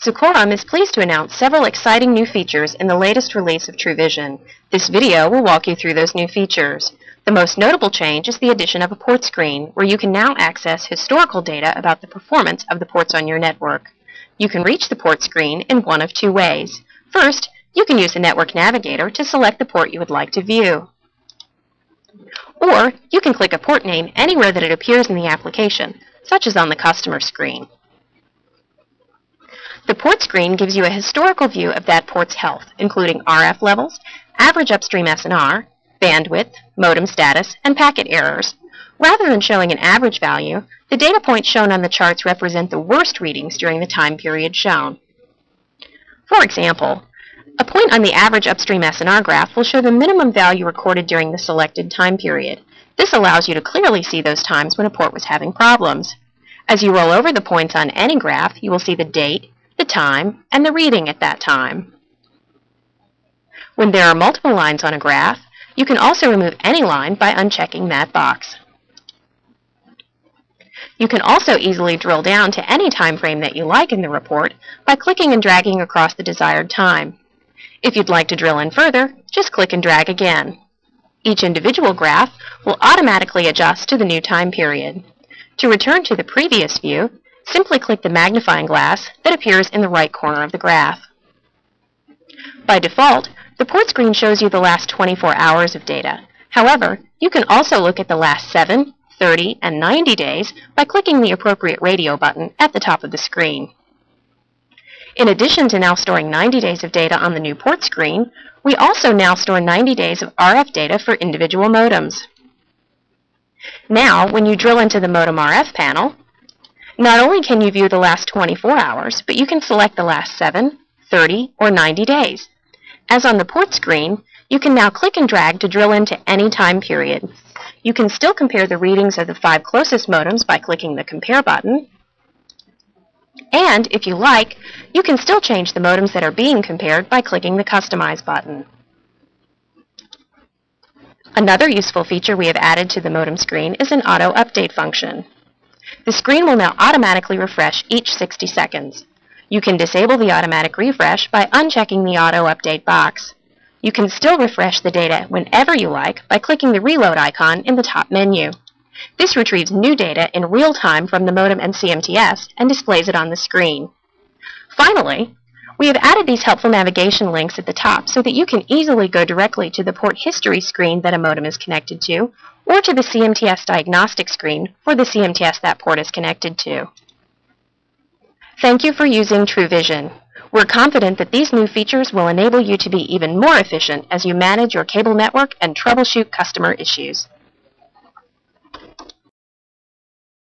Secorum is pleased to announce several exciting new features in the latest release of TruVizion. This video will walk you through those new features. The most notable change is the addition of a port screen, where you can now access historical data about the performance of the ports on your network. You can reach the port screen in one of two ways. First, you can use the Network Navigator to select the port you would like to view. Or you can click a port name anywhere that it appears in the application, such as on the customer screen. The port screen gives you a historical view of that port's health, including RF levels, average upstream SNR, bandwidth, modem status, and packet errors. Rather than showing an average value, the data points shown on the charts represent the worst readings during the time period shown. For example, a point on the average upstream SNR graph will show the minimum value recorded during the selected time period. This allows you to clearly see those times when a port was having problems. As you roll over the points on any graph, you will see the date, the time, and the reading at that time. When there are multiple lines on a graph, you can also remove any line by unchecking that box. You can also easily drill down to any time frame that you like in the report by clicking and dragging across the desired time. If you'd like to drill in further, just click and drag again. Each individual graph will automatically adjust to the new time period. To return to the previous view, simply click the magnifying glass that appears in the right corner of the graph. By default, the port screen shows you the last 24 hours of data. However, you can also look at the last 7, 30, and 90 days by clicking the appropriate radio button at the top of the screen. In addition to now storing 90 days of data on the new port screen, we also now store 90 days of RF data for individual modems. Now, when you drill into the modem RF panel, not only can you view the last 24 hours, but you can select the last 7, 30, or 90 days. As on the port screen, you can now click and drag to drill into any time period. You can still compare the readings of the 5 closest modems by clicking the Compare button. And, if you like, you can still change the modems that are being compared by clicking the Customize button. Another useful feature we have added to the modem screen is an auto update function. The screen will now automatically refresh each 60 seconds. You can disable the automatic refresh by unchecking the auto update box. You can still refresh the data whenever you like by clicking the reload icon in the top menu. This retrieves new data in real time from the modem and CMTS and displays it on the screen. Finally, we have added these helpful navigation links at the top so that you can easily go directly to the port history screen that a modem is connected to, or to the CMTS diagnostic screen for the CMTS that port is connected to. Thank you for using TruVizion. We're confident that these new features will enable you to be even more efficient as you manage your cable network and troubleshoot customer issues.